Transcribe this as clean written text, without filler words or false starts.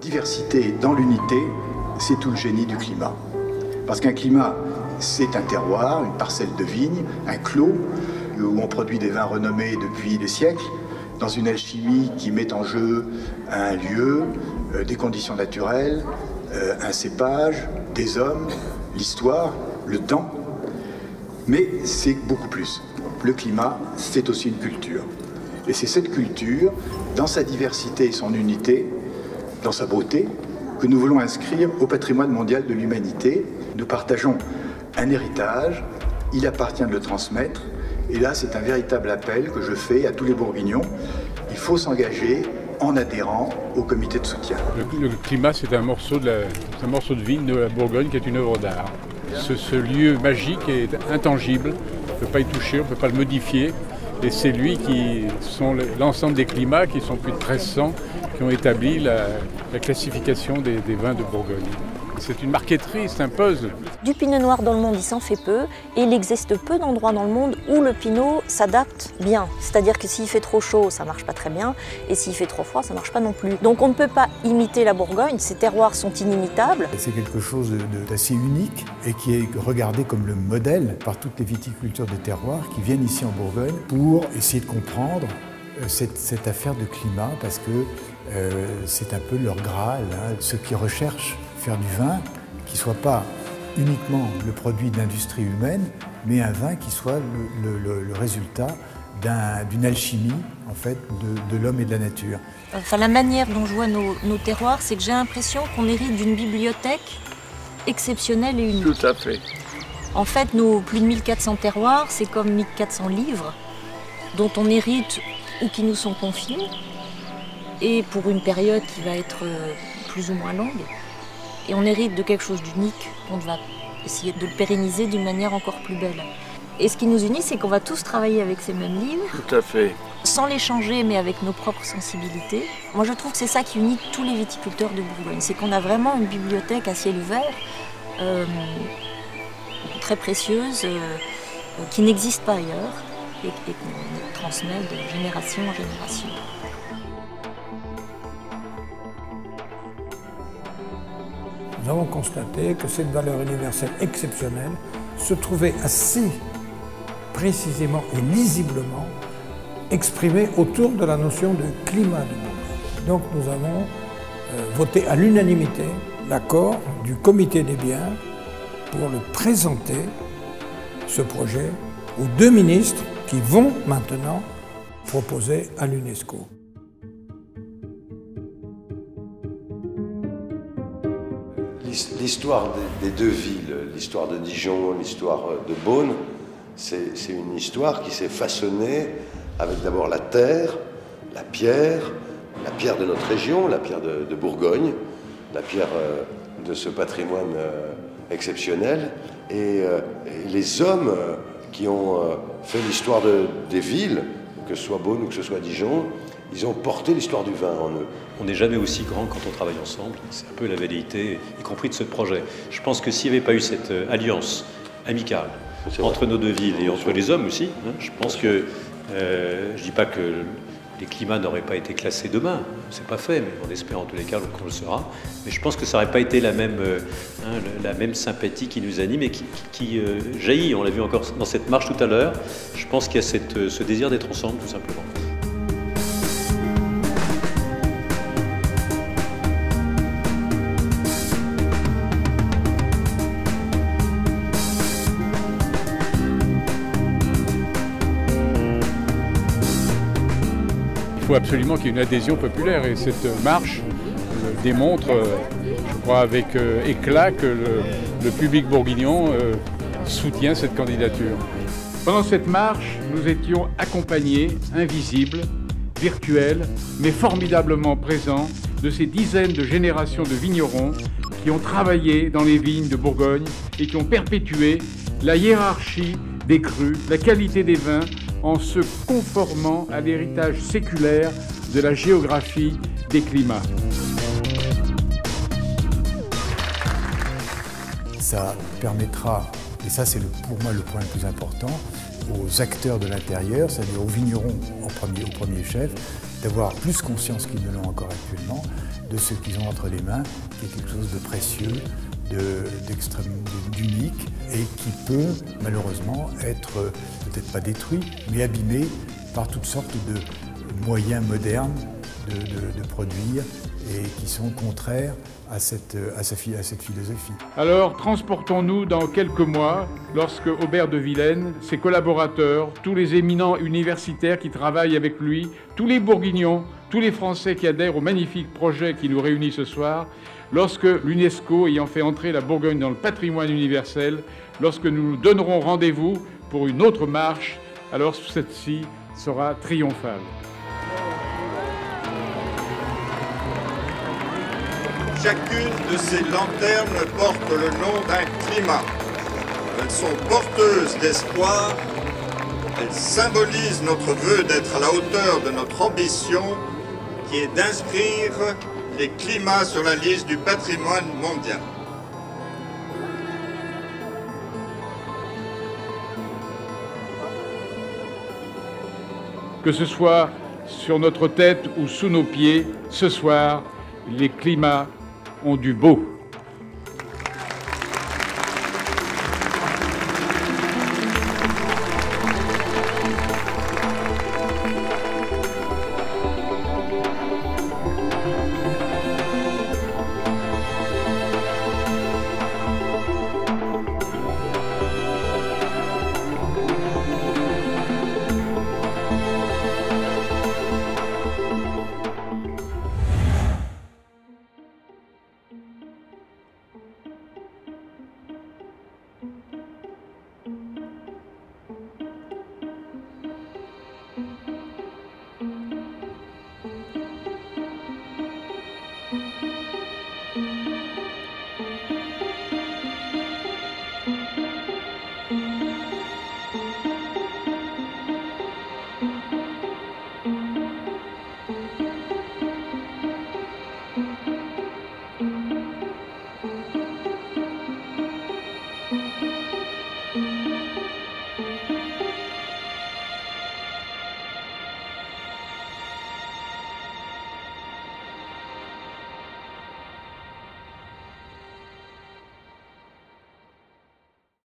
Diversité dans l'unité, c'est tout le génie du climat. Parce qu'un climat, c'est un terroir, une parcelle de vigne, un clos, où on produit des vins renommés depuis des siècles, dans une alchimie qui met en jeu un lieu, des conditions naturelles, un cépage, des hommes, l'histoire, le temps. Mais c'est beaucoup plus. Le climat, c'est aussi une culture. Et c'est cette culture, dans sa diversité et son unité, dans sa beauté, que nous voulons inscrire au patrimoine mondial de l'humanité. Nous partageons un héritage, il appartient de le transmettre. Et là, c'est un véritable appel que je fais à tous les Bourguignons. Il faut s'engager en adhérant au comité de soutien. Le climat, c'est un morceau de vigne de la Bourgogne qui est une œuvre d'art. Ce lieu magique est intangible, on ne peut pas y toucher, on ne peut pas le modifier. Et c'est lui qui sont l'ensemble des climats, qui sont plus de 1300, qui ont établi la classification des vins de Bourgogne. C'est une marqueterie, c'est un puzzle. Du pinot noir dans le monde, il s'en fait peu, et il existe peu d'endroits dans le monde où le pinot s'adapte bien. C'est-à-dire que s'il fait trop chaud, ça marche pas très bien, et s'il fait trop froid, ça marche pas non plus. Donc on ne peut pas imiter la Bourgogne, ces terroirs sont inimitables. C'est quelque chose d'assez unique et qui est regardé comme le modèle par toutes les viticultures des terroirs qui viennent ici en Bourgogne pour essayer de comprendre cette affaire de climat, parce que c'est un peu leur Graal, hein, ceux qui recherchent faire du vin qui ne soit pas uniquement le produit de l'industrie humaine, mais un vin qui soit le résultat d'une alchimie en fait, de l'homme et de la nature. Enfin, la manière dont je vois nos terroirs, c'est que j'ai l'impression qu'on hérite d'une bibliothèque exceptionnelle et unique. Tout à fait. En fait, nos plus de 1400 terroirs, c'est comme 1400 livres dont on hérite ou qui nous sont confiés, et pour une période qui va être plus ou moins longue. Et on hérite de quelque chose d'unique, on va essayer de le pérenniser d'une manière encore plus belle. Et ce qui nous unit, c'est qu'on va tous travailler avec ces mêmes livres. Tout à fait. Sans les changer, mais avec nos propres sensibilités. Moi, je trouve que c'est ça qui unit tous les viticulteurs de Bourgogne. C'est qu'on a vraiment une bibliothèque à ciel ouvert, très précieuse, qui n'existe pas ailleurs, et qu'on transmet de génération en génération. Nous avons constaté que cette valeur universelle exceptionnelle se trouvait assez précisément et lisiblement exprimée autour de la notion de climat de Bourgogne. Donc nous avons voté à l'unanimité l'accord du comité des biens pour le présenter, ce projet, aux deux ministres qui vont maintenant proposer à l'UNESCO. L'histoire des deux villes, l'histoire de Dijon, l'histoire de Beaune, c'est une histoire qui s'est façonnée avec d'abord la terre, la pierre de notre région, la pierre de Bourgogne, la pierre de ce patrimoine exceptionnel, et les hommes qui ont fait l'histoire des villes, que ce soit Beaune ou que ce soit Dijon, ils ont porté l'histoire du vin en eux. On n'est jamais aussi grand quand on travaille ensemble. C'est un peu la velléité, y compris de ce projet. Je pense que s'il n'y avait pas eu cette alliance amicale entre nos deux villes et entre les hommes aussi, hein, je pense que, je ne dis pas que les climats n'auraient pas été classés demain, c'est pas fait, mais on espère en tous les cas qu'on le sera. Mais je pense que ça n'aurait pas été la même sympathie qui nous anime et qui jaillit. On l'a vu encore dans cette marche tout à l'heure. Je pense qu'il y a ce désir d'être ensemble, tout simplement. Il faut absolument qu'il y ait une adhésion populaire et cette marche démontre, je crois avec éclat, que le public bourguignon soutient cette candidature. Pendant cette marche, nous étions accompagnés, invisibles, virtuels, mais formidablement présents, de ces dizaines de générations de vignerons qui ont travaillé dans les vignes de Bourgogne et qui ont perpétué la hiérarchie des crus, la qualité des vins, en se conformant à l'héritage séculaire de la géographie des climats. Ça permettra, et ça c'est pour moi le point le plus important, aux acteurs de l'intérieur, c'est-à-dire aux vignerons au premier chef, d'avoir plus conscience qu'ils ne l'ont encore actuellement de ce qu'ils ont entre les mains, qui est quelque chose de précieux, d'unique et qui peut malheureusement être peut-être pas détruit, mais abîmé par toutes sortes de moyens modernes de produire et qui sont contraires à cette philosophie. Alors transportons-nous dans quelques mois, lorsque Aubert de Vilaine, ses collaborateurs, tous les éminents universitaires qui travaillent avec lui, tous les Bourguignons, tous les Français qui adhèrent au magnifique projet qui nous réunit ce soir, lorsque l'UNESCO ayant fait entrer la Bourgogne dans le patrimoine universel, lorsque nous nous donnerons rendez-vous pour une autre marche, alors celle-ci sera triomphale. Chacune de ces lanternes porte le nom d'un climat. Elles sont porteuses d'espoir. Elles symbolisent notre vœu d'être à la hauteur de notre ambition, qui est d'inscrire les climats sur la liste du patrimoine mondial. Que ce soit sur notre tête ou sous nos pieds, ce soir, les climats ont du beau.